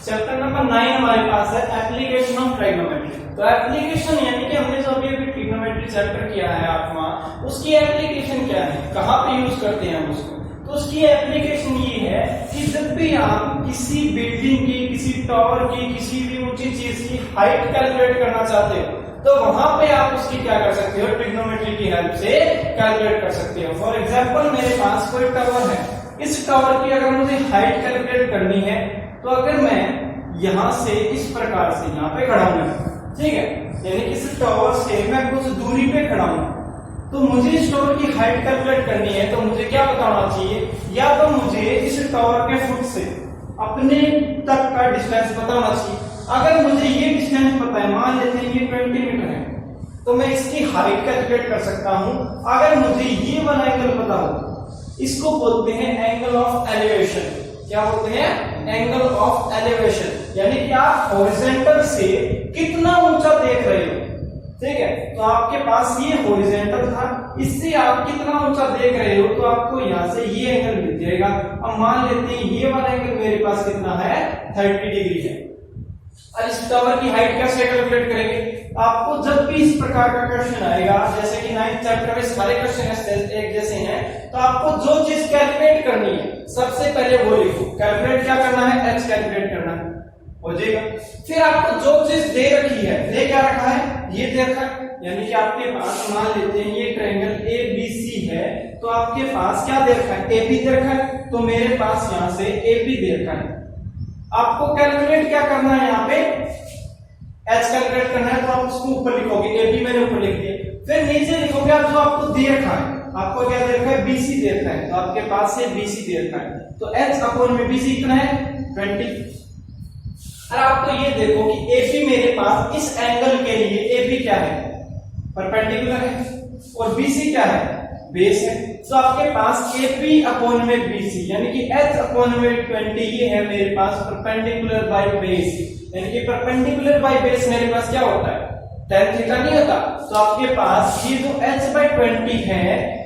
Chapter number 9 हमारे पास है application of trigonometry. तो एप्लीकेशन यानी कि हमने जो अभी ट्रिग्नोमेट्री चैप्टर किया है आठवां, उसकी एप्लीकेशन क्या है, कहाँ पे यूज करते हैं हम उसको। तो उसकी एप्लीकेशन ये है कि जब भी आप किसी बिल्डिंग की, किसी टावर की, किसी भी ऊंची चीज की हाइट कैलकुलेट करना चाहते हो तो वहां पे आप उसकी क्या कर सकते हो, ट्रिग्नोमेट्री की हेल्प से कैलकुलेट कर सकते हो। फॉर एग्जांपल मेरे पास कोई टावर है, इस टावर की अगर मुझे हाइट कैलकुलेट करनी है तो अगर मैं यहां से इस प्रकार से यहां पे खड़ा हूं, ठीक है, यानी कि इस टावर से मैं कुछ दूरी पे खड़ा हूं, तो मुझे इस टावर की हाइट कैलकुलेट करनी है तो मुझे क्या बताना चाहिए, या तो मुझे इस टावर के फुट से अपने तक का डिस्टेंस बताना चाहिए। अगर मुझे ये डिस्टेंस पता है, मान लेते हैं ये 20 मीटर है, तो मैं इसकी हाइट कैलकुलेट कर सकता हूं। अगर मुझे ये वाला एंगल पता हो, इसको बोलते हैं एंगल ऑफ एलिवेशन। क्या बोलते हैं? एंगल ऑफ एलिवेशन, यानी कि आप हॉरिजॉन्टल से कितना ऊंचा देख रहे हो, ठीक है। तो आपके पास ये हॉरिजॉन्टल था, इससे आप कितना ऊंचा देख रहे हो तो आपको यहां से ये एंगल मिल जाएगा। अब मान लेते हैं ये वाला एंगल मेरे पास कितना है, 30 डिग्री है। अब इस टावर की हाइट कैसे कैलकुलेट करेंगे? आपको जब भी इस प्रकार का क्वेश्चन आएगा, जैसे कि 9th चैप्टर में सारे क्वेश्चन एक जैसे हैं, तो आपको जो चीज कैलकुलेट करनी है सबसे पहले वो लिखो। कैलकुलेट क्या करना है? h कैलकुलेट करना है, हो जाएगा। फिर आपको जो चीज दे रखी है, दे क्या रखा है, ये दे रखा है, यानी कि आपके पास मान लेते हैं ये ट्रायंगल ABC है, तो आपके पास क्या दे रखा है, AB दे रखा है, तो मेरे पास यहां से AB दे रखा है। आपको कैलकुलेट क्या करना है, यहाँ पे h कैलकुलेट करना है, तो आप उसको ऊपर लिखोगे, AB मैंने ऊपर लिख दिया। फिर नीचे लिखोगे आप जो आपको दे रखा है, आपको क्या दे रखा है, BC दे रखा है, तो आपके पास से BC दे रखा है, तो h अपॉन में BC कितना है, 20। और आपको ये देखो कि AB मेरे पास इस एंगल के लिए AB क्या है, परपेंडिकुलर है, और BC क्या है, बेस है। तो आपके पास AB अपॉन में BC यानी कि h अपॉन में 20 ये है मेरे पास परपेंडिकुलर बाय बेस, यानी कि परपेंडिकुलर बाय बेस मेरे पास क्या होता है, tan थीटा नहीं होता। तो आपके पास ये जो h/20 है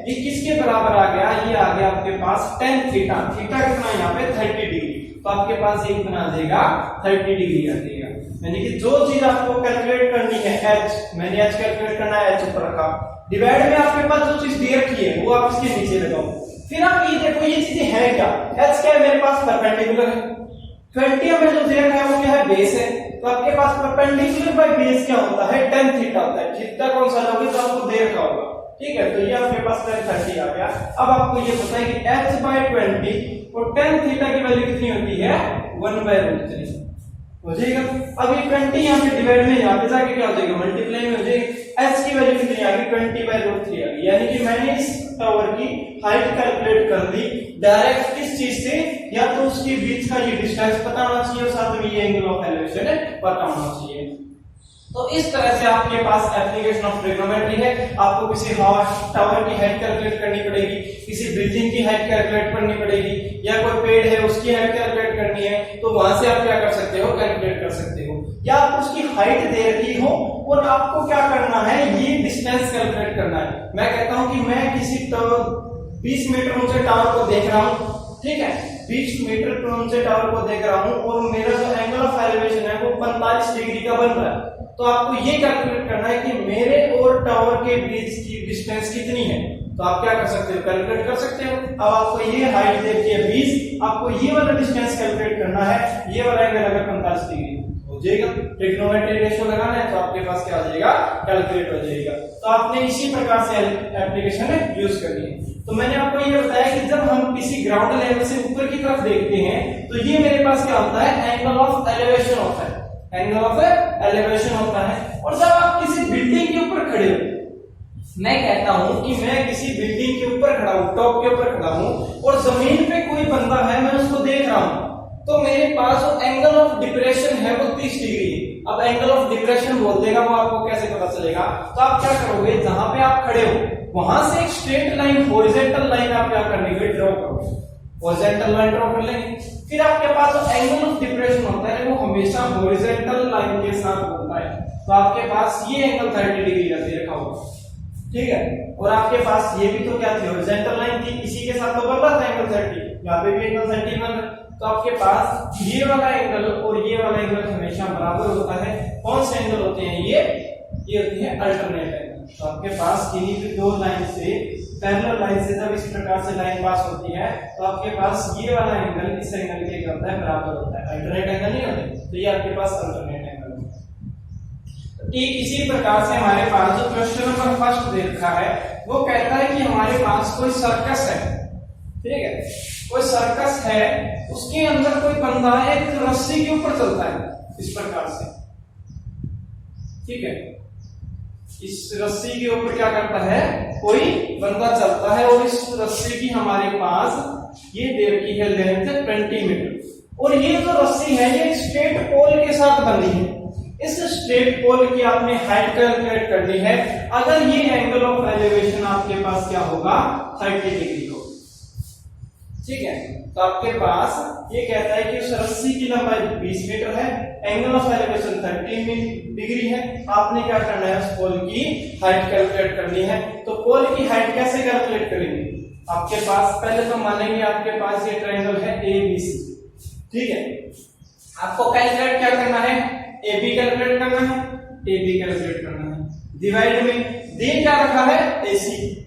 ये किसके बराबर आ गया, ये आ गया आपके पास tan थीटा। थीटा कितना यहाँ पे 30 डिग्री, तो आपके पास ये कितना आ जाएगा, 30 डिग्री आ जाएगा। यानी कि जो चीज आपको कैलकुलेट करनी है h, मैंने h कैलकुलेट करना है, h ऊपर रखा, डिवाइड में आपके पास जो चीज दे रखी है वो आप इसके नीचे लगाओ। फिर आप ये देखो ये चीजें है क्या, h क्या है मेरे पास, परपेंडिकुलर है, 20 में जो दे रखा है वो क्या है, बेस है, तो आपके पास परपेंडिकुलर बाय बेस क्या होता है, tan थीटा होता है। थीटा कौन सा लोगे तो आपको दे रखा होगा, ठीक है, तो ये आपके पास tan 30 आ गया। अब आपको ये पता है कि h/20 और tan थीटा की वैल्यू कितनी होती है, 1/√3 हो जाएगा। अब ये 20 यहाँ पे डिवाइड में यहाँ पे जाके क्या हो जाएगा, मल्टीप्लाई में हो जाएगा। h की वैल्यू कितनी आ गई, 20/√3 आ गई, यानी कि मैंने इस टावर की हाइट कैलकुलेट कर दी डायरेक्ट किस चीज से, या तो उसके बीच का ये डिस्टेंस पता होना चाहिए और साथ में ये एंगल ऑफ एलिवेशन पता होना चाहिए। तो इस तरह से आपके पास एप्लीकेशन ऑफ ट्रिग्नोमेट्री है। आपको किसी टावर की हाइट कैलकुलेट करनी पड़ेगी, किसी बिल्डिंग की हाइट कैलकुलेट करनी पड़ेगी, या कोई पेड़ है उसकी हाइट कैलकुलेट करनी है, तो वहां से आप क्या कर सकते हो, कैलकुलेट कर सकते हो। या आप उसकी हाइट दे रखी हो और आपको क्या करना है, ये डिस्टेंस कैलकुलेट करना है। मैं कहता हूं कि मैं किसी 20 मीटर ऊंचे टावर को देख रहा हूं, ठीक है, 20 मीटर ऊंचे टावर को देख रहा हूं और मेरा जो एंगल ऑफ एलिवेशन है वो 45 डिग्री का बन रहा है, तो आपको ये कैलकुलेट करना है कि मेरे और टावर के बीच की डिस्टेंस कितनी है। तो आप क्या कर सकते हो, कैलकुलेट कर सकते हो। अब आपको ये हाइट देखिए 20, आपको ये वाला डिस्टेंस कैलकुलेट करना है, ये वाला एंगल अगर 45 डिग्री हो जाएगा, ट्रिग्नोमेट्री रेशियो लगाना है तो आपके पास क्या हो जाएगा, कैलकुलेट हो जाएगा। तो आपने इसी प्रकार से एप्लीकेशन यूज करनी है। तो मैंने आपको ये बताया कि जब हम किसी ग्राउंड लेवल से ऊपर की तरफ देखते हैं तो ये मेरे पास क्या होता है, एंगल ऑफ एलिवेशन होता है, एंगल ऑफ एलिवेशन होता है। और जब आप किसी बिल्डिंग के ऊपर खड़े हो, मैं कहता हूं कि मैं किसी बिल्डिंग के ऊपर खड़ा हूं, टॉप के ऊपर खड़ा हूं और जमीन पे कोई बंदा है, मैं उसको देख रहा हूं, तो मेरे पास जो एंगल ऑफ डिप्रेशन है वो 30 डिग्री है। अब एंगल ऑफ डिप्रेशन बोल देगा वो आपको कैसे पता चलेगा, तो आप क्या करोगे, जहां पे आप खड़े हो वहां से एक स्ट्रेट लाइन, हॉरिजॉन्टल लाइन आप क्या करने के ड्रॉ करोगे, हॉरिजॉन्टल लाइन ड्रॉ कर लेंगे। फिर आपके पास जो एंगल ऑफ डिप्रेशन होता है वो हमेशा हॉरिजॉन्टल लाइन के साथ होता है, तो आपके पास ये एंगल 30 डिग्री का दे रखा होगा, ठीक है। और आपके पास ये भी तो क्या थी, हॉरिजॉन्टल लाइन थी, इसी के साथ तो बन रहा था एंगल 30, यहाँ पे भी एंगल 30 बन रहा है। तो आपके पास ये वाला एंगल और ये वाला एंगल हमेशा बराबर होता है। कौन से एंगल होते हैं ये होती है अल्टरनेट एंगल। तो आपके पास किन्हीं भी दो लाइन से पैरेलल लाइन से जब इस प्रकार से लाइन पास होती है तो आपके पास ये वाला एंगल इस एंगल के क्या होता है बराबर होता है, अल्टरनेट एंगल नहीं होते, तो ये आपके पास अल्टरनेट एंगल होता है। ठीक इसी प्रकार से हमारे पास जो क्वेश्चन नंबर फर्स्ट दे रखा है वो कहता है कि हमारे पास कोई सर्कस है, ठीक है, कोई सर्कस है, उसके अंदर कोई बंदा एक रस्सी के ऊपर चलता है इस प्रकार से, ठीक है, इस रस्सी के ऊपर क्या करता है कोई बंदा चलता है और इस रस्सी की हमारे पास ये दे रखी है लेंथ 20 मीटर और ये जो रस्सी है ये स्ट्रेट पोल के साथ बंधी है। इस स्ट्रेट पोल की आपने हाइट कैलकुलेट करनी है। अगर ये एंगल ऑफ एलिवेशन आपके पास क्या होगा 30 डिग्री होगा, ठीक है। तो आपके पास ये कहता है कि उस रस्सी की लंबाई 20 मीटर है, एंगल ऑफ एलिवेशन 30 डिग्री है, आपने क्या करना है उस पोल की हाइट कैलकुलेट करनी है। तो पोल की हाइट कैसे कैलकुलेट करेंगे, आपके पास पहले तो मानेंगे आपके पास ये ट्रायंगल है ABC, ठीक है, आपको कैलकुलेट क्या करना है AB कैलकुलेट करना है, AB कैलकुलेट करना है, डिवाइड में दे क्या रखा है AC,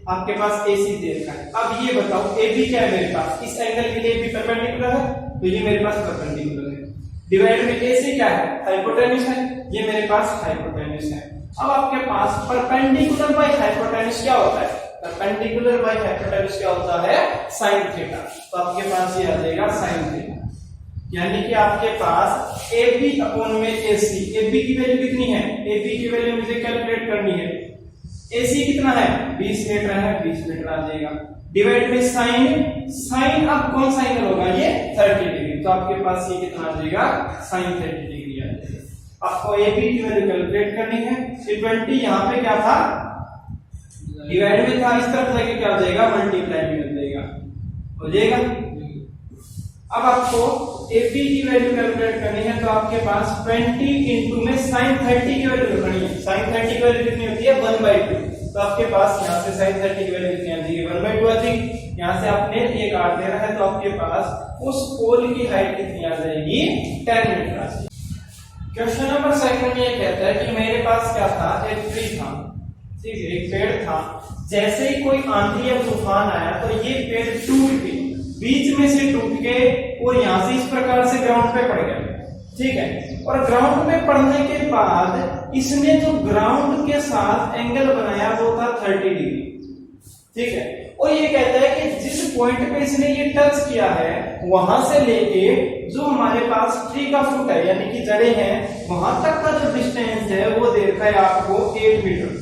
आपके पास AC दे रखा है। अब ये बताओ AB क्या है मेरे पास, इस एंगल के लिए AB परपेंडिकुलर है तो ये मेरे पास परपेंडिकुलर है, डिवाइड में AC क्या है हाइपोटेन्यूज है, ये मेरे पास हाइपोटेन्यूज है। अब आपके पास परपेंडिकुलर बाय हाइपोटेन्यूज क्या होता है, परपेंडिकुलर बाय हाइपोटेन्यूज क्या होता है sin थीटा, तो आपके पास ये आ जाएगा sin थीटा, यानी कि आपके पास AB अपॉन में AC, AB की वैल्यू कितनी है, AB की वैल्यू मुझे कैलकुलेट करनी है, AC कितना है 20 मीटर है, 20 मीटर आ जाएगा, डिवाइड में sin अब कौन सा एंगल होगा ये 30 डिग्री, तो आपके पास ये कितना आ जाएगा sin 30 डिग्री आ जाएगा। आपको AB की वैल्यू कैलकुलेट करनी है, 20 यहाँ पे क्या था डिवाइड में था, इस तरफ जाके क्या हो जाएगा मल्टीप्लाई में हो जाएगा, हो जाएगा। अब आपको AB की वैल्यू कैलकुलेट करनी है तो आपके पास 20 इंटू में sin 30 की वैल्यू रखनी है, sin 30 की वैल्यू कितनी होती है 1/2, तो आपके पास यहाँ से sin 30 की वैल्यू कितनी आ जाएगी 1/2 आ जाएगी, यहाँ से आपने ये काट देना है तो आपके पास उस पोल की हाइट कितनी आ जाएगी 10 मीटर आ जाएगी। क्वेश्चन नंबर सेकंड में ये कहता है कि मेरे पास क्या था एक ट्री था, ठीक है, एक पेड़ था, जैसे ही कोई आंधी या तूफान आया तो ये पेड़ टूट के बीच में से टूट के और यहां से इस प्रकार से ग्राउंड पे पड़ गया, ठीक है, और ग्राउंड पे पड़ने के बाद इसने जो ग्राउंड के साथ एंगल बनाया वो था 30 डिग्री, ठीक है, और ये कहता है कि जिस पॉइंट पे इसने ये टच किया है वहां से लेके जो हमारे पास ट्री का फुट है यानी कि जड़ें हैं वहां तक का जो डिस्टेंस है वो दे रखा है आपको 8 मीटर,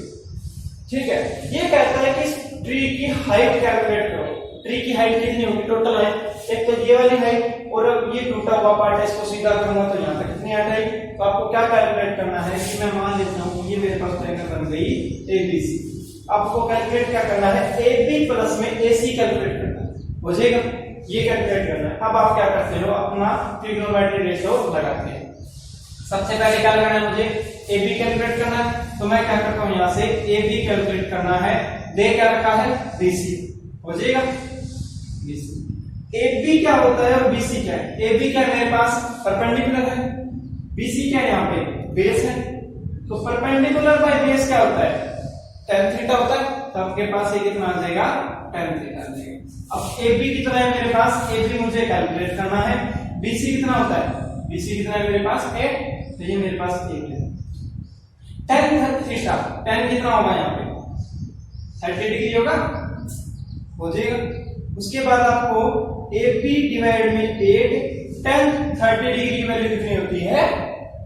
ठीक है। ये कहता है कि इस ट्री की हाइट कैलकुलेट करो, ट्री की हाइट कितनी होगी टोटल हाइट, एक तो ये वाली हाइट और ये टूटा हुआ पार्ट है इसको सीधा करूंगा तो यहाँ तक कितनी आ जाएगी, तो आपको क्या कैलकुलेट करना है कि मैं मान लेता हूँ ये मेरे पास ट्रायंगल बन गई ABC, आपको कैलकुलेट क्या करना है AB प्लस में AC कैलकुलेट करना है, हो जाएगा, ये कैलकुलेट करना है। अब आप क्या करते हो अपना ट्रिग्नोमेट्री रेशियो लगाते हैं, सबसे पहले क्या लगाना है मुझे AB कैलकुलेट करना है, तो मैं क्या करता हूँ यहाँ से AB कैलकुलेट करना है, दे क्या रखा है BC, हो जाएगा BC। AB क्या होता है और BC क्या है, AB क्या है मेरे पास परपेंडिकुलर है, BC क्या है यहाँ पे बेस है, तो परपेंडिकुलर बाय बेस क्या होता है tan थीटा होता है, तो आपके पास ये कितना आ जाएगा tan थीटा आ जाएगा। अब AB कितना है मेरे पास, AB मुझे कैलकुलेट करना है, BC कितना होता है, BC कितना है मेरे पास 8, तो ये मेरे पास 8 है, tan थीटा tan कितना होगा यहाँ पे 30 डिग्री होगा, हो जाएगा। उसके बाद आपको AB डिवाइड में 8 tan 30 डिग्री की वैल्यू कितनी होती है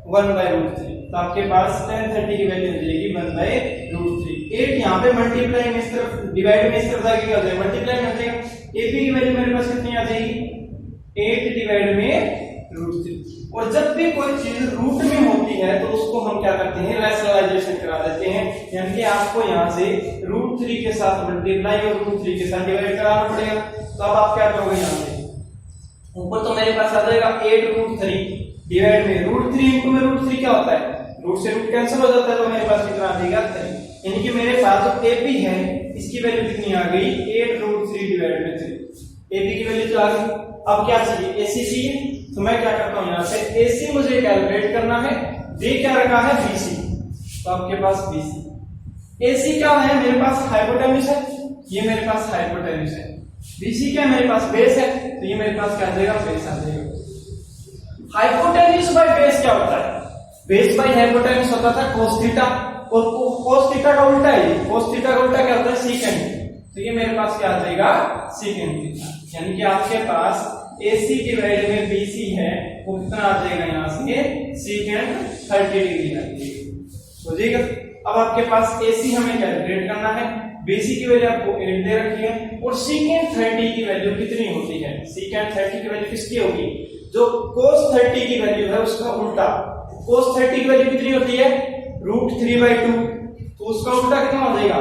1/√3, तो आपके पास tan 30 की वैल्यू हो जाएगी 1/√3। 8 यहाँ पे मल्टीप्लाई में इस तरफ डिवाइड में इस तरफ जाके क्या हो जाएगा मल्टीप्लाई में हो जाएगा, AB की वैल्यू मेरे पास कितनी आ जाएगी 8 डिवाइड में √3, और जब भी कोई चीज रूट में होती है तो उसको हम क्या करते हैं रैशनलाइजेशन करा देते हैं, यानी कि आपको यहाँ से √3 के साथ मल्टीप्लाई और √3 के साथ डिवाइड कराना पड़ेगा। तो अब आप क्या करोगे यहाँ से ऊपर तो मेरे पास आ जाएगा 8√3 डिवाइड में √3 इंटू में √3 क्या होता है रूट से रूट कैंसिल हो जाता है, तो मेरे पास कितना आ जाएगा 3, यानी कि मेरे पास जो AB है इसकी वैल्यू कितनी आ गई 8√3 डिवाइड में 3, AB की वैल्यू तो आ गई अब क्या चाहिए, AC चाहिए। तो मैं क्या करता हूं, यहां से AC मुझे कैलकुलेट करना है, D क्या रखा है, BC, तो आपके पास BC। AC क्या है, मेरे पास हाइपोटेन्यूज है, ये मेरे पास हाइपोटेन्यूज है। BC क्या मेरे पास बेस है, तो ये मेरे पास क्या आ जाएगा, बेस आ जाएगा। हाइपोटेन्यूज बाय बेस क्या होता है, बेस बाय हाइपोटेन्यूज होता था cos थीटा, और cos थीटा का उल्टा है, cos थीटा का उल्टा क्या होता है, सेकंड। तो ये मेरे पास क्या आ जाएगा, सेकंड थीटा। यानी कि आपके पास AC डिवाइड में BC है, वो कितना आ जाएगा, यहां से सेकंड 30 डिग्री आ जाएगा। हो जाएगा। अब आपके पास AC हमें कैलकुलेट करना है, BC की वैल्यू आपको 8 दे रखी है, और सेकंड 30 की वैल्यू कितनी होती है, सेकंड 30 की वैल्यू किसकी होगी, जो cos 30 की वैल्यू है उसका उल्टा। cos 30 की वैल्यू कितनी होती है, √3/2, तो उसका उल्टा कितना हो जाएगा,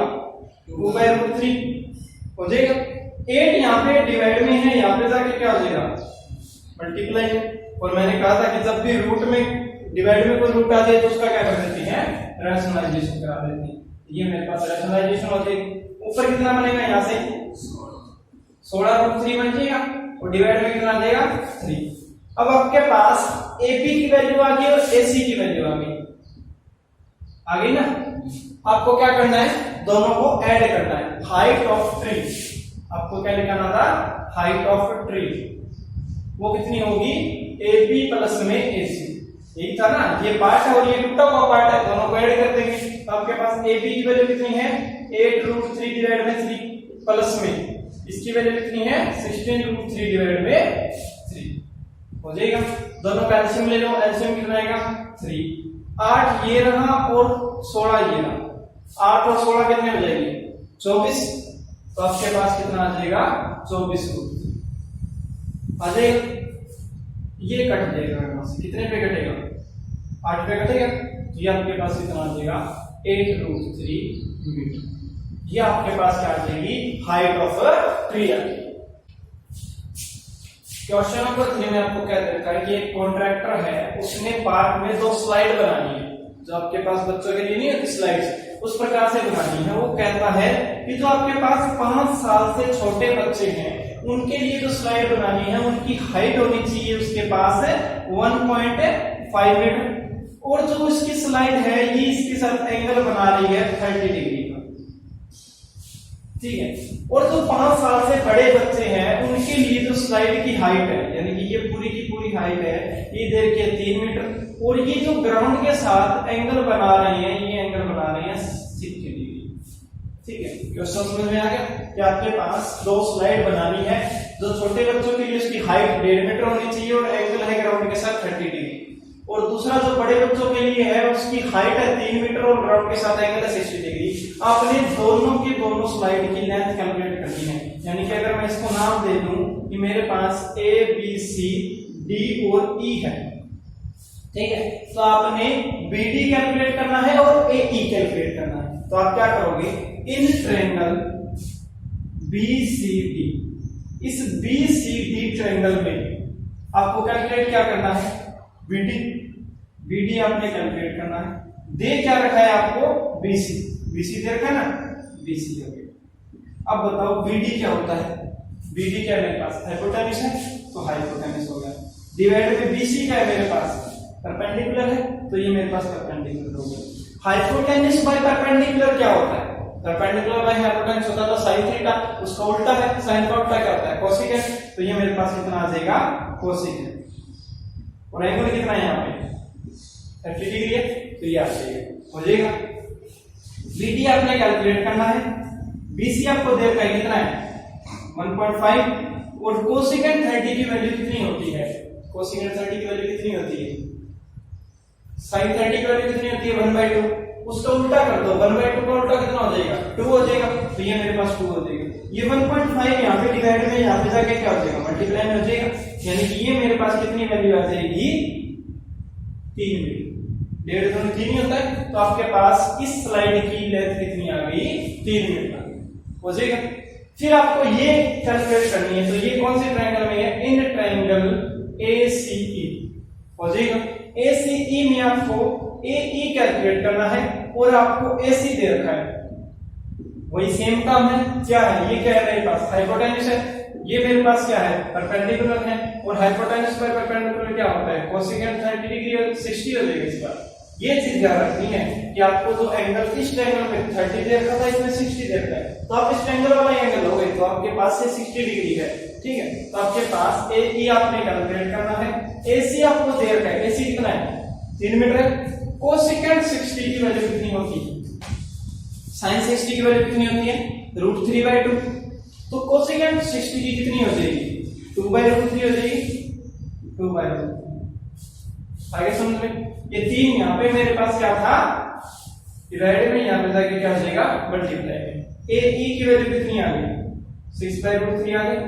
2/√3 हो जाएगा। 8 यहाँ पे डिवाइड में है, यहाँ पे जाके क्या हो जाएगा, मल्टीप्लाई है। और मैंने कहा था कि जब भी रूट में डिवाइड में कोई रूट आ जाए तो उसका क्या कर देती है, रैशनलाइजेशन करा देती है। ये मेरे पास रैशनलाइजेशन हो जाएगी। ऊपर कितना बनेगा, यहाँ से 16√3 बन जाएगा, और डिवाइड में कितना आ जाएगा, 3। अब आपके पास AP की वैल्यू आ गई और AC की वैल्यू आ गई, आ गई ना। आपको क्या करना है, दोनों को ऐड करना है। हाइट ऑफ ट्री, आपको क्या लिखना था, हाइट ऑफ ट्री, वो कितनी होगी, AB प्लस में AC, यही था ना। ये पार्ट है और ये टूटा हुआ पार्ट है, दोनों को ऐड कर देंगे। तो आपके पास AB की वैल्यू कितनी है, 8√3 डिवाइड में 3, प्लस में इसकी वैल्यू कितनी है, 16√3 डिवाइड में 3 हो जाएगा। दोनों का एलसीएम ले लो, एलसीएम कितना आएगा, 3। 8 ये रहा और 16 ये रहा, 8 और 16 कितने हो जाएंगे, 24। तो आपके पास कितना आ जाएगा, 24 आ जाएगा। ये कट जाएगा यहां से, कितने पे कटेगा, 8 पे कटेगा। तो ये आपके पास कितना आ जाएगा, 8√3 मीटर। ये आपके पास क्या आ जाएगी, हाइट ऑफ ट्री आ जाएगी। क्वेश्चन नंबर 3 में आपको क्या दे रखा है कि एक कॉन्ट्रैक्टर है, उसने पार्क में 2 स्लाइड बनानी है, जो आपके पास बच्चों के लिए नहीं होती स्लाइड्स, उस प्रकार से बनानी है। वो कहता है कि जो आपके पास 5 साल से छोटे बच्चे हैं, उनके लिए जो स्लाइड बनानी है, उनकी हाइट होनी चाहिए उसके पास 1.5 मीटर, और जो इसकी स्लाइड है ये इसके साथ एंगल बना रही है 30 डिग्री का, ठीक है। और जो 5 साल से बड़े बच्चे हैं, उनके लिए जो स्लाइड की हाइट है, यानी कि ये पूरी की पूरी हाइट है, ये देखिए 3 मीटर, और ये जो ग्राउंड के साथ एंगल बना रही है, ये एंगल बना रही है 60 डिग्री, ठीक है। क्वेश्चन समझ में आ गया कि आपके पास 2 स्लाइड बनानी है, जो छोटे बच्चों के लिए उसकी हाइट 1.5 मीटर होनी चाहिए और एंगल है ग्राउंड के साथ 30 डिग्री, और दूसरा जो बड़े बच्चों के लिए है, उसकी हाइट है 3 मीटर और ग्राउंड के साथ एंगल है 60 डिग्री। आपने दोनों की दोनों स्लाइड की लेंथ कैलकुलेट करनी है। यानी कि अगर मैं इसको नाम दे दूं कि मेरे पास A B C D और E है, ठीक है, तो आपने BD कैलकुलेट करना है और AE कैलकुलेट करना है। तो आप क्या करोगे, इन ट्रायंगल BCD, इस BCD ट्रायंगल में आपको कैलकुलेट क्या करना है, BD आपने कैलकुलेट करना है। दे क्या रखा है आपको, BC दे रखा है ना, BC हो गया। अब बताओ BD क्या होता है, BD क्या है मेरे पास, हाइपोटेन्यूज है, तो हाइपोटेन्यूज हो गया। डिवाइड में BC क्या है मेरे पास, परपेंडिकुलर है, तो ये मेरे पास परपेंडिकुलर हो गया। हाइपोटेन्यूज बाय परपेंडिकुलर क्या होता है, परपेंडिकुलर बाय हाइपोटेन्यूज होता है तो sin थीटा, उसका उल्टा है, sin का उल्टा क्या होता है, कोसेक, तो ये मेरे पास कितना आ जाएगा, कोसेक। और एंगल कितना है यहाँ पे 30 डिग्री है, तो ये आ जाएगा, हो जाएगा। BD आपने कैलकुलेट करना है, BC आपको दे रखा है कितना है 1.5, और कोसेकेंट 30 की वैल्यू कितनी होती है, कोसेकेंट 30 की वैल्यू कितनी होती है, sin 30 की वैल्यू कितनी होती है 1/2, उसका उल्टा कर दो, 1/2 का उल्टा कितना हो जाएगा, 2 हो जाएगा, तो ये मेरे पास 2 हो जाएगा। ये 1.5 यहाँ पे डिवाइड में यहाँ पे जाके क्या हो जाएगा, मल्टीप्लाई में हो जाएगा, यानी कि ये मेरे पास कितनी वैल्यू आ जाएगी 3 मीटर। 1.5 2 3 ही होता है, तो आपके पास इस स्लाइड की लेंथ कितनी आ गई, 3 मीटर हो जाएगा। फिर आपको ये कैलकुलेट करनी है, तो ये कौन से ट्रायंगल में है, इन ट्रायंगल ACE हो जाएगा। ACE में आपको AE कैलकुलेट करना है और आपको AC दे रखा है, वही सेम काम है। क्या है, ये क्या है मेरे पास, हाइपोटेन्यूज है, ये मेरे पास क्या है, परपेंडिकुलर है, और हाइपोटेन्यूज बाय परपेंडिकुलर क्या होता है, कोसेकेंट 30 डिग्री और 60 हो जाएगा इस बार। ये चीज याद रखनी है कि आपको जो एंगल इस ट्रायंगल में 30 दे रखा था, इसमें 60 दे रखा है, तो आप इस ट्रायंगल वाला एंगल लोगे तो आपके पास से 60 डिग्री है, ठीक है। तो आपके पास ए आपने कैलकुलेट करना है, एसी आपको दे रखा है, एसी कितना है 3 मीटर है, कोसेकेंट 60 की वैल्यू कितनी होती है, साइन 60 की वैल्यू कितनी होती है √3/2, तो कोसेकेंट 60 की कितनी हो जाएगी 2/√3 हो जाएगी, 2/2। आगे समझ में, ये 3 यहाँ पे मेरे पास क्या था डिवाइड में, यहाँ पे जाके क्या हो जाएगा मल्टीप्लाई। ए ई की वैल्यू कितनी आ गई 6/√3 आ गई।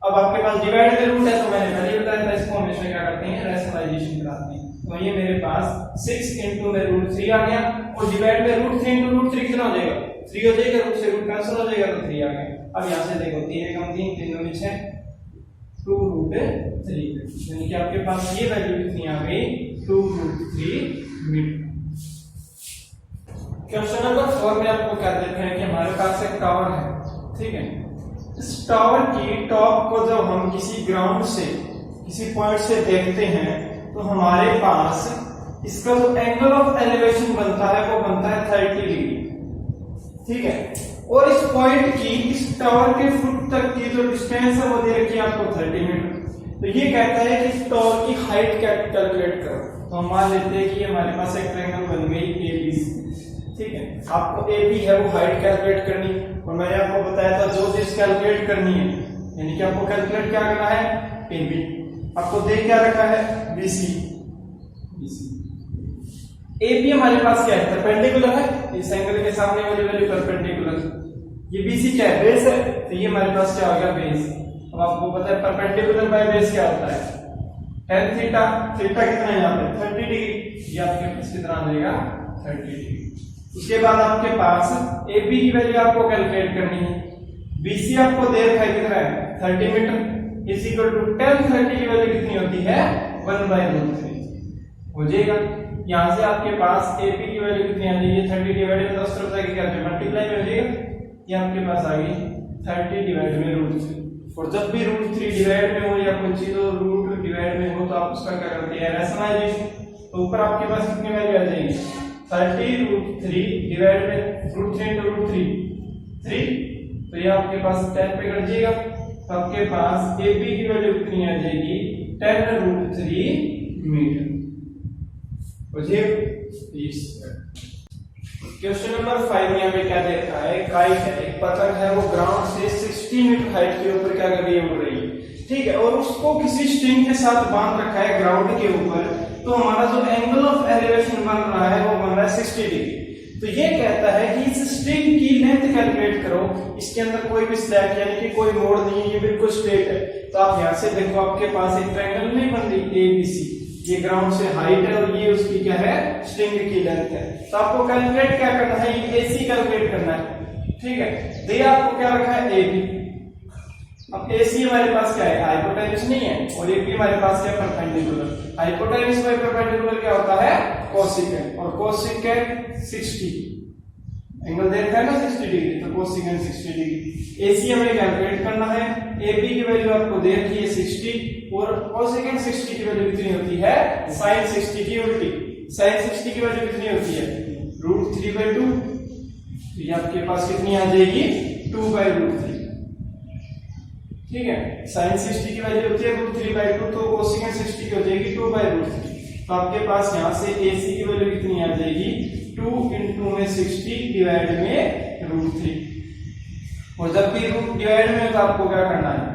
अब आपके पास डिवाइड में रूट है, तो मैंने पहले बताया था इसको हमेशा क्या करते हैं रैशनलाइजेशन कराते हैं, तो ये मेरे पास 6 into में √3 आ गया, और डिवाइड में √3 into √3 कितना हो जाएगा 3 हो जाएगा, रूट से रूट कैंसिल हो जाएगा तो 3 आ गया। अब यहाँ से देखो 3 एकम 3, 3 दूनी 6, 2√3, यानी कि आपके पास ये वैल्यू कितनी आ गई 2√3 मीटर। क्वेश्चन नंबर 4 में आपको क्या देखना है कि हमारे पास एक टावर है, ठीक है। इस टावर की टॉप को जब हम किसी ग्राउंड से किसी पॉइंट से देखते हैं तो हमारे पास इसका जो एंगल ऑफ एलिवेशन बनता है वो बनता है 30 डिग्री, ठीक है। और इस पॉइंट की इस टावर के फुट तक की जो डिस्टेंस है वो दे रखी है आपको 30 मीटर। तो ये कहता है कि इस टावर की हाइट कैलकुलेट करो, तो हम मान लेते हैं कि हमारे पास एक ट्रायंगल बन गई ABC, ठीक है। आपको AB है वो हाइट कैलकुलेट करनी, और मैंने आपको बताया था जो चीज कैलकुलेट करनी है, यानी कि आपको कैलकुलेट क्या करना है AB। आपको दे क्या रखा है BC। AB हमारे पास क्या है परपेंडिकुलर है, इस एंगल के सामने वाली वैल्यू परपेंडिकुलर, ये BC क्या है बेस है, तो ये हमारे पास क्या हो गया बेस। अब आपको पता है परपेंडिकुलर बाय बेस क्या होता है tan थीटा, थीटा कितना है यहाँ पे 30 डिग्री, ये आपके पास कितना आ जाएगा 30 डिग्री। उसके बाद आपके पास AB की वैल्यू आपको कैलकुलेट करनी है, BC आपको दे रखा है कितना है 30 metre, is equal to tan 30 की वैल्यू कितनी होती है 1/√3 हो जाएगा। यहाँ से आपके पास AB की वैल्यू कितनी आ जाएगी 30 डिवाइडेड में 10 तरफ जाके क्या मल्टीप्लाई हो जाएगा, ये आपके पास आ गई 30 डिवाइड में √3। और जब भी √3 डिवाइड में हो या कोई चीज रूट डिवाइड में हो तो आप उसका क्या करते हैं रैशनलाइजेशन, तो ऊपर आपके पास कितनी वैल्यू आ जाएगी 30√3 डिवाइड में √3 into √3 3, तो ये आपके पास 10 पे कट जाएगा, तो आपके पास AB की वैल्यू कितनी आ जाएगी 10√3 मीटर। क्वेश्चन नंबर 5 में हमें क्या देख रहा है, काइट है, एक पतंग है, वो ग्राउंड से 60 मीटर हाइट के ऊपर क्या कर रही है उड़ रही है, ठीक है, और उसको किसी स्ट्रिंग के साथ बांध रखा है ग्राउंड के ऊपर, तो हमारा जो एंगल ऑफ एलिवेशन बन रहा है वो बन रहा है 60 डिग्री। तो ये कहता है कि इस स्ट्रिंग की लेंथ कैलकुलेट करो, इसके अंदर कोई भी स्लैक यानी कि कोई मोड़ नहीं है, ये बिल्कुल स्ट्रेट है। तो आप यहाँ से देखो आपके पास एक ट्रायंगल नहीं बन रही ABC, ये ग्राउंड से हाइट है और ये उसकी क्या है स्ट्रिंग की लेंथ है, तो आपको कैलकुलेट क्या करना है ये AC कैलकुलेट करना है, ठीक है। दे आपको क्या रखा है AB, अब AC हमारे पास क्या है हाइपोटेन्यूज नहीं है, और AB हमारे पास क्या परपेंडिकुलर, हाइपोटेन्यूज बाय परपेंडिकुलर क्या होता है कोसेकेंट, और कोसेकेंट 60 एंगल दे रखा है ना 60 डिग्री, तो कोसेकेंट 60 डिग्री। AC हमें कैलकुलेट करना है, AB की वैल्यू आपको दे रखी है 60, और कोसेकेंट 60 की वैल्यू कितनी होती है sin 60 की उल्टी, sin 60 की वैल्यू कितनी होती है √3/2, तो ये आपके पास कितनी आ जाएगी 2/√3, ठीक है। sin 60 की वैल्यू होती है √3/2, तो कोसेकेंट 60 की हो जाएगी 2/√3, तो आपके पास यहाँ से AC की वैल्यू कितनी आ जाएगी 2 into में 60 डिवाइड में √3, और जब भी रूट डिवाइड में तो आपको क्या करना है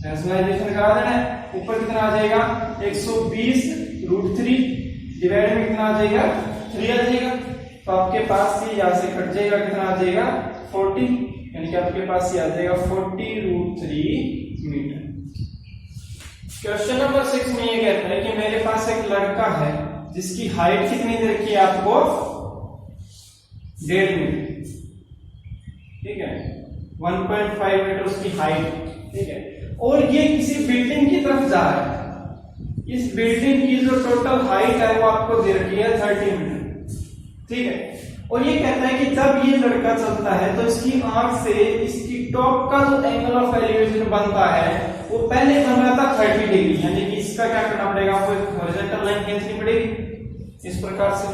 रैशनलाइजेशन करा देना है। ऊपर कितना आ जाएगा 120 √3 डिवाइड में कितना आ जाएगा 3 आ जाएगा, तो आपके पास ये यहाँ से कट जाएगा कितना आ जाएगा 40, यानी कि आपके पास ये आ जाएगा 40√3 मीटर। क्वेश्चन नंबर 6 में ये कहता है कि मेरे पास एक लड़का है जिसकी हाइट कितनी दे रखी है आपको 1.5 मीटर, ठीक है, 1.5 मीटर उसकी हाइट, ठीक है, और ये किसी बिल्डिंग की तरफ जा रहा है। इस बिल्डिंग की जो टोटल हाइट है वो आपको दे रखी है 30 मीटर, ठीक है। और ये कहता है कि जब ये लड़का चलता है तो इसकी आंख से इसकी टॉप का जो एंगल ऑफ एलिवेशन बनता है वो पहले बन रहा था 30 डिग्री, यानी कि इसका क्या करना पड़ेगा, आपको एक हॉरिजॉन्टल लाइन खींचनी पड़ेगी इस प्रकार से।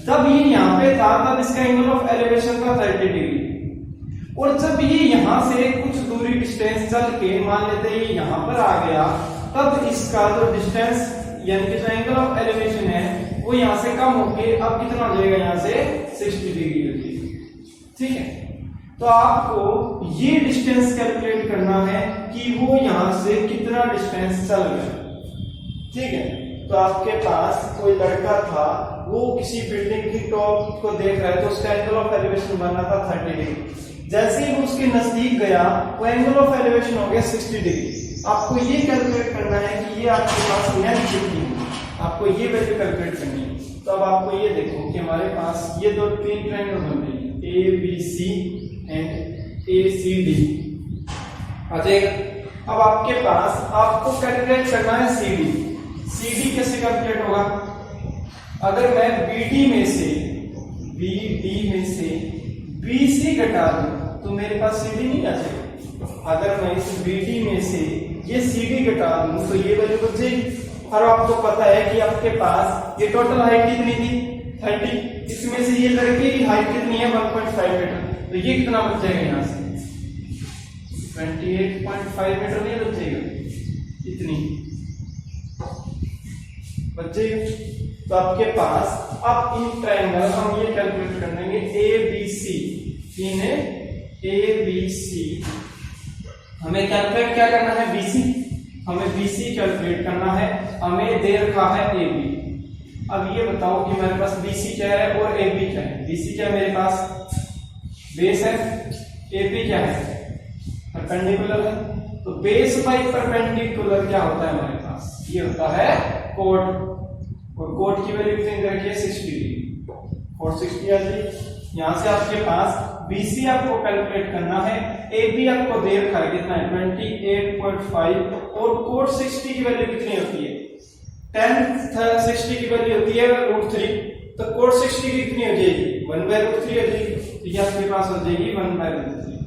जब ये यहाँ पे था तब इसका एंगल ऑफ एलिवेशन था 30 डिग्री, और जब ये यहाँ से कुछ दूरी डिस्टेंस चल के मान लेते हैं ये यहाँ पर आ गया, तब इसका जो डिस्टेंस यानी कि जो एंगल ऑफ एलिवेशन है वो यहाँ से कम होके अब कितना हो जाएगा, यहाँ से 60 डिग्री हो जाएगी। ठीक है, तो आपको ये डिस्टेंस कैलकुलेट करना है कि वो यहाँ से कितना डिस्टेंस चल गया। ठीक है, तो आपके पास कोई लड़का था, वो किसी बिल्डिंग की टॉप को देख रहा है तो उसका एंगल ऑफ एलिवेशन बनना था 30 डिग्री। जैसे ही वो उसके नजदीक गया वो एंगल ऑफ एलिवेशन हो गया 60 डिग्री। आपको ये कैलकुलेट करना है कि ये आपके पास लेंथ कितनी है, आपको ये वैल्यू कैलकुलेट करनी है। तो अब आपको ये देखो कि हमारे पास ये दो तीन ट्रायंगल बन रही है, A B C and A C D आ जाएगा। अब आपके पास आपको कैलकुलेट करना है सी डी। सी डी कैसे कैलकुलेट होगा, अगर मैं बी डी में से बी सी घटा दूं तो मेरे पास सी डी नहीं आ जाएगा। अगर मैं इस बी डी में से ये सी डी घटा दूं तो ये वैल्यू बच जाएगी। और आपको पता है कि आपके पास ये टोटल हाइट कितनी थी 30, इसमें से ये लड़के की हाइट कितनी है 1.5 मीटर, तो ये कितना बच जाएगा, यहाँ से 28.5 मीटर नहीं बच जाएगा, इतनी बच जाएगा। तो आपके पास अब इन ट्रायंगल हम ये कैलकुलेट कर लेंगे ए बी सी, इन ए बी सी हमें कैलकुलेट क्या करना है, बी सी, हमें BC कैलकुलेट करना है, हमें दे रखा है AB। अब ये बताओ कि मेरे पास BC क्या है और AB क्या है। BC क्या है, मेरे पास बेस है, AB क्या है, परपेंडिकुलर है। तो बेस बाई परपेंडिकुलर क्या होता है हमारे पास, ये होता है कोड, और कोड की वैल्यू कितनी दे रखी है 60 डिग्री, और 60 आ जाएगी। यहां से आपके पास BC आपको कैलकुलेट करना है, AB आपको दे रखा है कितना है 28.5, और कोड 60 की वैल्यू कितनी होती है, tan 60 की वैल्यू होती है √3, तो कोड 60 की कितनी हो जाएगी 1/√3 हो जाएगी, तो ये आपके पास हो जाएगी 1/√3।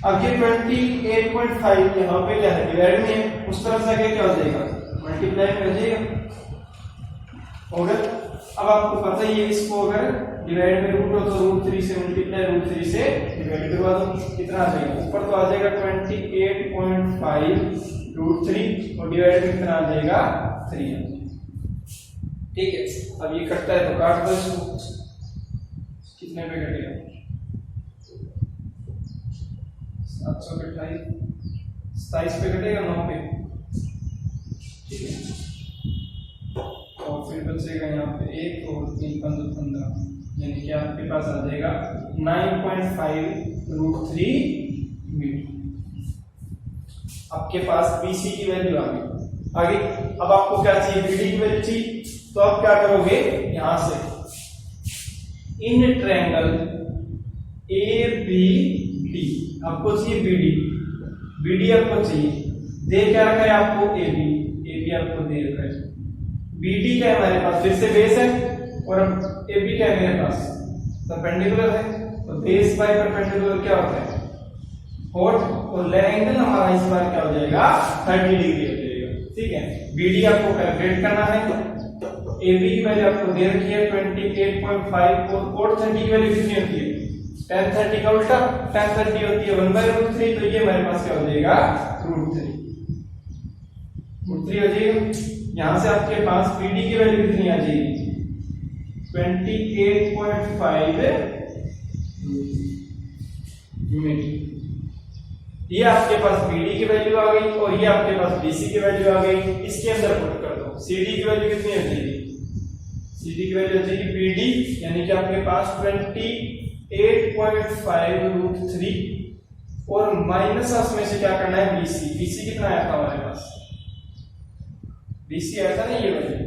अब ये 28.5 यहाँ पे क्या है, डिवाइड में, उस तरफ से आगे क्या हो जाएगा, मल्टीप्लाई में हो जाएगा। अब आपको पता ही है, इसको अगर डिवाइड में रूट हो तो √3 से मल्टीप्लाई √3 से डिवाइड करवा दो, कितना आ जाएगा, ऊपर तो आ जाएगा 28.5 √3 और डिवाइड में कितना आ जाएगा 3। ठीक है, अब ये कटता है तो काट दो इसको, कितने पे कटेगा 728, 27 पे कटेगा 9 पे। ठीक है, और फिर बचेगा यहाँ पे 1 और 3 15, यानी कि आपके पास आ जाएगा 9.5 √3 मीटर। आपके पास BC की वैल्यू आ गई। आगे अब आपको क्या चाहिए, BD की वैल्यू चाहिए, तो आप क्या करोगे, यहां से इन ट्रायंगल ABD आपको चाहिए BD आपको चाहिए, दे क्या रखा है आपको AB आपको दे रखा है। BD क्या है हमारे पास, फिर से बेस है, और AB क्या है मेरे पास, परपेंडिकुलर है, तो बेस बाय परपेंडिकुलर क्या होता है कोड, और एंगल हमारा इस बार क्या हो जाएगा 30 डिग्री हो जाएगा। ठीक है, BD आपको कैलकुलेट करना है, AB की वैल्यू आपको दे रखी है 28.5, और कोड 30 की वैल्यू कितनी होती है, tan 30 का उल्टा tan 30 होती है 1/√3, तो ये हमारे पास क्या हो जाएगा √3 हो जाएगा। यहां से आपके पास BD की वैल्यू कितनी आ जाएगी 28.5 यूनिट। ये आपके पास BD की वैल्यू आ गई, और ये आपके पास BC की वैल्यू आ गई, इसके अंदर पुट कर दो। CD की वैल्यू कितनी हो जाएगी, CD की वैल्यू हो जाएगी BD, यानी कि आपके पास 28.5 √3, और माइनस उसमें से क्या करना है BC कितना आया था हमारे पास, BC आया था ना, ये वैल्यू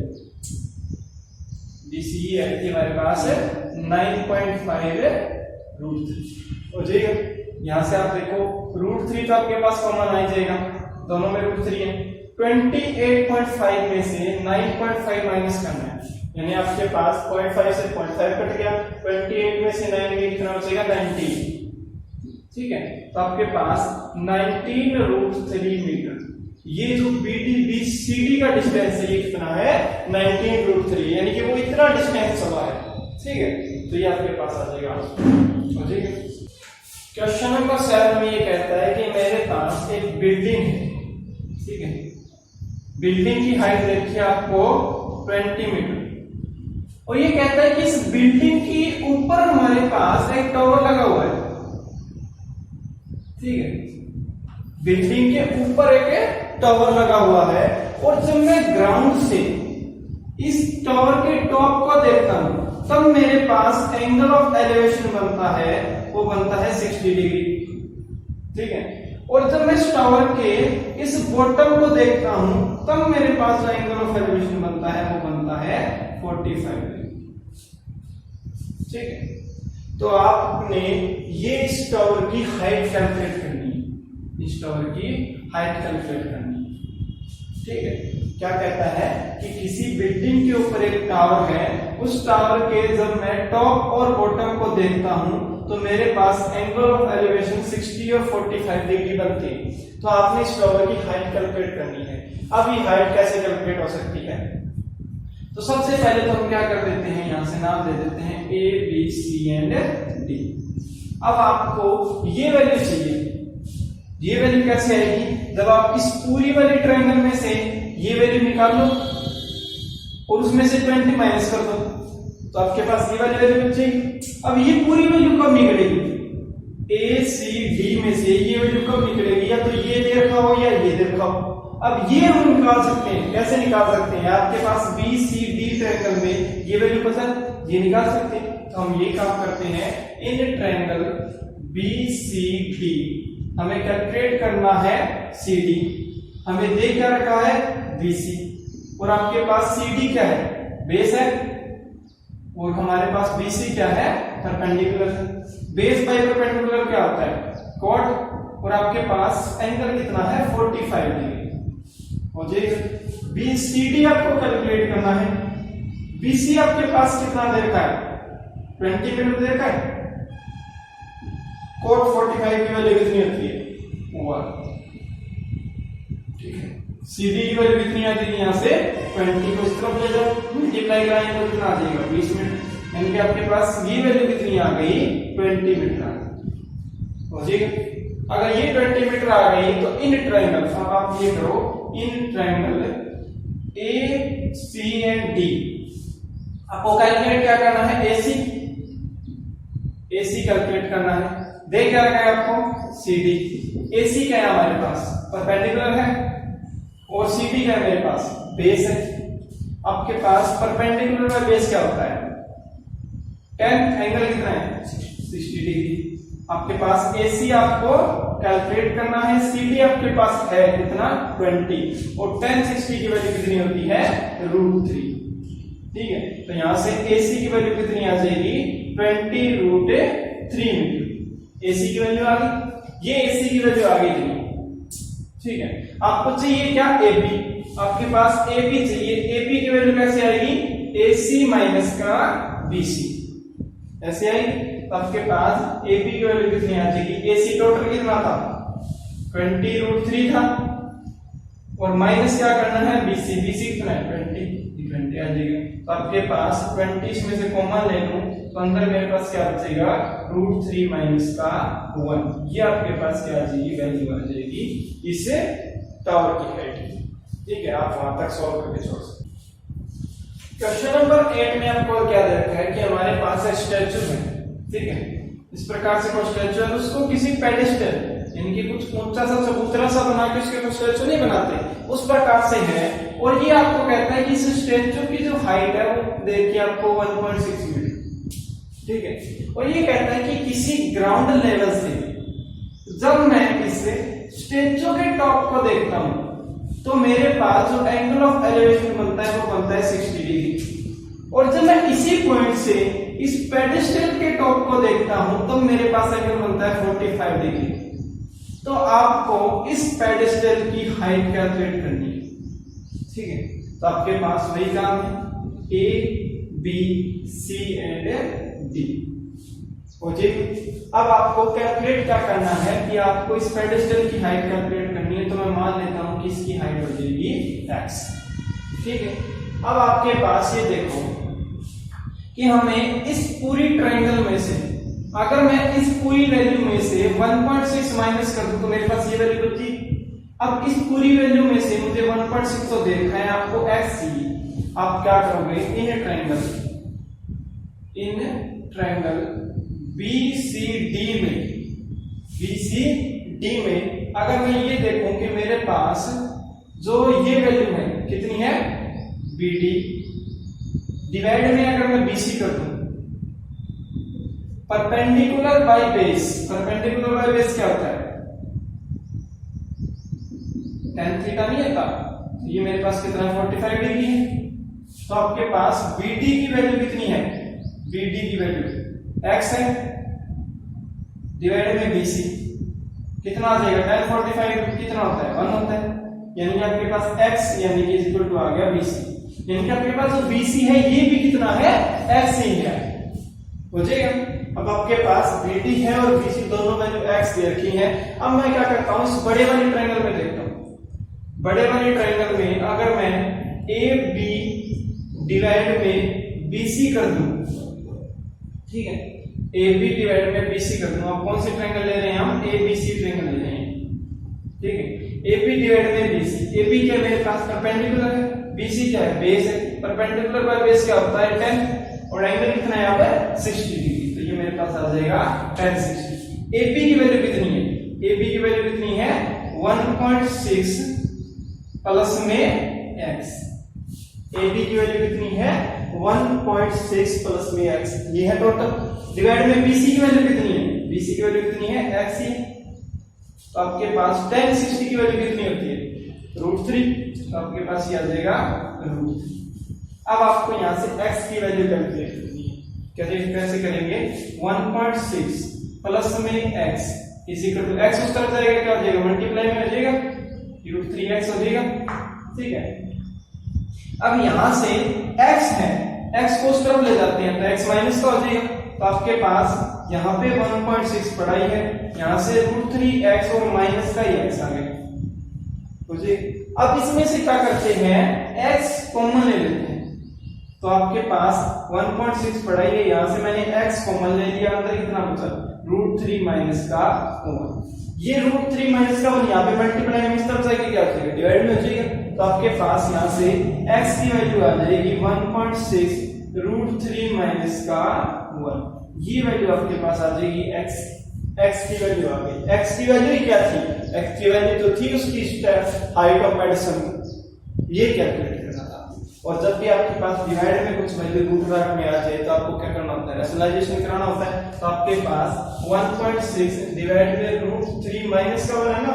BC आई थी हमारे पास 9.5 √3 हो जाएगा। यहां से आप देखो √3 तो आपके पास कॉमन आ जाएगा, दोनों में √3 है, 28.5 में से 9.5 माइनस करना है, यानी आपके पास 0.5 से 0.5 कट गया, 28 में से 9 गया, कितना बचेगा 19। ठीक है, तो आपके पास 19√3 मीटर। ये जो BCD का डिस्टेंस है ये कितना है 19√3, यानी कि वो इतना डिस्टेंस चला है। ठीक है, तो ये आपके पास आ जाएगा। ठीक है, क्वेश्चन नंबर 7 में ये कहता है कि मेरे पास एक बिल्डिंग है। ठीक है, बिल्डिंग की हाइट देखिए आपको 20 मीटर, और ये कहता है कि इस बिल्डिंग की ऊपर हमारे पास एक टावर लगा हुआ है। ठीक है, बिल्डिंग के ऊपर एक टावर लगा हुआ है, और जब मैं ग्राउंड से इस टावर के टॉप को देखता हूं तब मेरे पास एंगल ऑफ एलिवेशन बनता है, वो बनता है 60 डिग्री। ठीक है, और जब मैं इस टावर के इस बॉटम को देखता हूं तब मेरे पास जो एंगल ऑफ एलिवेशन बनता है वो बनता है 45 डिग्री। ठीक है, तो आपने ये इस टावर की हाइट कैलकुलेट करनी है, इस टावर की हाइट कैलकुलेट करनी है। ठीक है, क्या कहता है कि किसी बिल्डिंग के ऊपर एक टावर है, उस टावर के जब मैं टॉप और बॉटम को देखता हूं तो मेरे पास एंगल ऑफ एलिवेशन 60 और 45 डिग्री बनती है। तो आपने इस टावर की हाइट कैलकुलेट करनी है। अब ये हाइट कैसे कैलकुलेट हो सकती है? तो सबसे पहले तो हम क्या कर देते हैं, यहां से नाम दे देते हैं A, B, C and D। अब आपको ये वैल्यू चाहिए, ये वैल्यू कैसे आएगी? जब आप इस पूरी वाली ट्रायंगल में से ये वैल्यू निकाल लो और उसमें से 20 माइनस कर दो, तो आपके पास ये वाली वैल्यू बचेगी। अब ये पूरी वैल्यू कब निकलेगी? A, C, D में से ये वैल्यू कब निकलेगी? या तो ये दे रखा हो या ये दे रखा हो। अब ये हम निकाल सकते हैं, कैसे निकाल सकते हैं? आपके पास B, C, D ट्रायंगल में ये वैल्यू पता है, ये निकाल सकते हैं। तो हम ये काम करते हैं, इन ट्रायंगल BCD हमें कैलकुलेट करना है CD, हमें दे क्या रखा है BC, और आपके पास CD क्या है? बेस है, और हमारे पास BC क्या है? परपेंडिकुलर है। बेस बाय परपेंडिकुलर क्या होता है? कॉट, और आपके पास एंगल कितना है 45 डिग्री। हो जाएगा। BCD आपको कैलकुलेट करना है। BC आपके पास कितना दे रखा है? 20 मीटर दे रखा है। कॉट 45 की वैल्यू कितनी होती है? 1। ठीक है, CD की वैल्यू कितनी आती है? यहाँ से 20 को इस तरफ ले जाओ, मल्टीप्लाई कराएंगे तो कितना आ जाएगा 20 मीटर, यानी कि आपके पास ये वैल्यू कितनी आ गई 20 मीटर आ गई। हो जाएगा। अगर ये 20 मीटर आ गई तो इन ट्रायंगल, अब आप ये करो, in triangle A, C and D आपको कैलकुलेट क्या करना है? AC कैलकुलेट करना है। दे क्या रखा है आपको? CD। AC क्या है हमारे पास? परपेंडिकुलर है, और CD क्या है मेरे पास? बेस है। आपके पास परपेंडिकुलर में बेस क्या होता है? 10 एंगल कितना है? 60 डिग्री। आपके पास AC आपको कैलकुलेट करना है, CD आपके पास है कितना 20, और 10 60 की वैल्यू कितनी होती है? √3। ठीक है, तो यहां से AC की वैल्यू कितनी आ जाएगी? 20√3 मीटर। AC की वैल्यू आ गई, ये AC की वैल्यू आ गई। ठीक है, आपको चाहिए क्या? AB। आपके पास AB चाहिए। AB की वैल्यू कैसे आएगी? AC माइनस का BC ऐसे आएगी। तो आपके पास AB की वैल्यू कितनी आ जाएगी? AC टोटल कितना था? 20√3 था, और माइनस क्या करना है? BC कितना है? 20 आ जाएगा। तो आपके पास 20 में से कॉमन ले लूं तो अंदर मेरे पास क्या बचेगा? √3 माइनस का 1। ये आपके पास क्या आ जाएगी? वैल्यू आ जाएगी इस टावर की हाइट। ठीक है, आप वहां तक सॉल्व करके छोड़ सकते। क्वेश्चन नंबर 8 में आपको क्या दे रखा है कि हमारे पास एक स्टैचू है। ठीक है, इस प्रकार से कोई स्टैचू है, उसको किसी पेडेस्टल यानी कि कुछ ऊंचा सा चबूतरा सा बना के उसके कुछ स्टैचू नहीं बनाते, उस प्रकार से है। और ये आपको कहता है कि इस स्टैचू की जो हाइट है वो देखिए आपको 1.6 मीटर। ठीक है, और ये कहता है कि किसी ग्राउंड लेवल से जब मैं इस स्टैचू के टॉप को देखता हूं तो मेरे पास जो एंगल ऑफ एलिवेशन बनता है वो बनता है 60 डिग्री, और जब मैं इसी पॉइंट से इस पेडेस्टल के टॉप को देखता हूं तो मेरे पास एंगल बनता है 45 डिग्री। तो आपको इस पेडेस्टल की हाइट कैलकुलेट करनी है। ठीक है, तो आपके पास वही काम है A B C and D. Okay, अब आपको कैलकुलेट क्या करना है कि आपको इस पेडेस्टल की हाइट कैलकुलेट करनी है। तो मैं मान लेता हूं कि इसकी हाइट हो जाएगी x। ठीक है, अब आपके पास ये देखो कि हमें इस पूरी ट्रायंगल में से अगर मैं इस पूरी वैल्यू में से 1.6 माइनस कर दूं तो मेरे पास ये वैल्यू बची। अब इस पूरी वैल्यू में से मुझे 1.6 तो देखना है, आपको x चाहिए। आप क्या करोगे, इन ट्रायंगल BCD में अगर मैं ये देखूं कि मेरे पास जो ये वैल्यू है कितनी है BD, डिवाइड में अगर मैं BC कर दूं, perpendicular by base. Perpendicular by base क्या होता है, tan थीटा नहीं होता। ये मेरे पास कितना है 45 डिग्री है। तो आपके पास BD की वैल्यू कितनी है, BD की वैल्यू x है, डिवाइड में BC कितना आ जाएगा, tan 45 कितना होता है 1 होता है, यानी कि आपके पास x यानी कि इक्वल टू आ गया BC। यानी कि आपके पास जो BC है ये भी कितना है x ही है, हो जाएगा। अब आपके पास BD है और BC दोनों वैल्यू x दे रखी है। अब मैं क्या करता हूं, इस बड़े वाली ट्रायंगल में देखता हूं। बड़े वाली ट्रायंगल में अगर मैं AB डिवाइड में BC कर दूं, ठीक है, AB डिवाइड में BC कर दूं। आप कौन सी ट्रायंगल ले रहे हैं, हम ABC ट्रायंगल ले रहे हैं। ठीक है, AB डिवाइड में BC, AB क्या मेरे पास परपेंडिकुलर है, BC क्या है बेस है। परपेंडिकुलर बाय बेस क्या होता है 10, और एंगल कितना है यहाँ पर 60 डिग्री। तो ये मेरे पास आ जाएगा tan 60। AB की वैल्यू कितनी है, AB की वैल्यू कितनी है 1.6 प्लस में x। AB की वैल्यू कितनी है 1.6 प्लस में x, ये है टोटल। डिवाइड में BC की वैल्यू कितनी है, BC की वैल्यू कितनी है x ही। तो आपके पास tan 60 की वैल्यू कितनी होती है √3। तो आपके पास ये आ जाएगा √3। अब आपको यहां से x की वैल्यू कैलकुलेट करनी है। कैसे करेंगे, 1.6 प्लस में x is equal to x उस तरफ जाएगा, क्या हो जाएगा मल्टीप्लाई में हो जाएगा, √3x हो जाएगा। ठीक है, अब यहां से x है, x को उस तरफ ले जाते हैं तो x माइनस का हो जाएगा। तो आपके पास यहाँ पे 1.6 पड़ा ही है, यहां से √3x और माइनस का ही x आ गया। अब इसमें से क्या करते हैं, x कॉमन ले लेते हैं। तो आपके पास 1.6 पड़ा ही है, यहां से मैंने x कॉमन ले लिया, अंदर कितना बचा √3 माइनस का 1। ये √3 माइनस का 1 यहाँ पे मल्टीप्लाई में इस तरफ जाएगा, क्या हो जाएगा डिवाइड में हो जाएगा। तो आपके पास यहाँ से x की वैल्यू आ जाएगी 1.6 √3 माइनस का 1। ये वैल्यू आपके पास आ जाएगी x की वैल्यू आ गई। x की वैल्यू क्या थी, x की वैल्यू तो थी उसकी हाइट ऑफ एडिशन, ये कैलकुलेट करना था। और जब भी आपके पास डिवाइड में कुछ वैल्यू रूट ब्रैकेट में आ जाए तो आपको क्या करना होता है, रैशनलाइजेशन कराना होता है। तो आपके पास 1.6 डिवाइड में √3 माइनस का 1 है ना,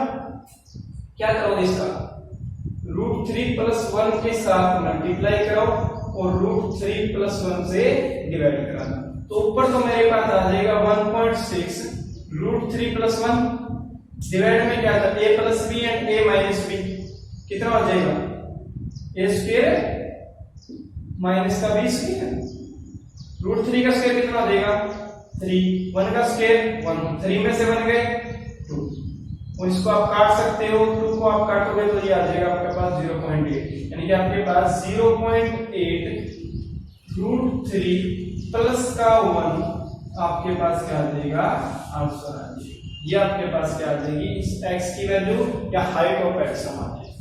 क्या करोगे इसका √3 प्लस 1 के साथ मल्टीप्लाई कराओ और √3 प्लस 1 से डिवाइड कराना। तो ऊपर तो मेरे पास आ जाएगा 1.6 √3 प्लस 1 डिवाइड में क्या था a plus b and a minus b, कितना हो जाएगा a स्क्वायर माइनस का b स्क्वायर। √3 का स्क्वायर कितना हो जाएगा 3, 1 का स्क्वायर 1, 3 में से 1 गए 2, और इसको आप काट सकते हो, 2 को आप काटोगे तो ये आ जाएगा आपके पास 0.8, यानी कि आपके पास 0.8 √3 प्लस का 1 आपके पास क्या आ जाएगा आंसर आ जाएगा। ये आपके पास क्या आ जाएगी, इस x की वैल्यू या हाइट ऑफ x आ जाएगी।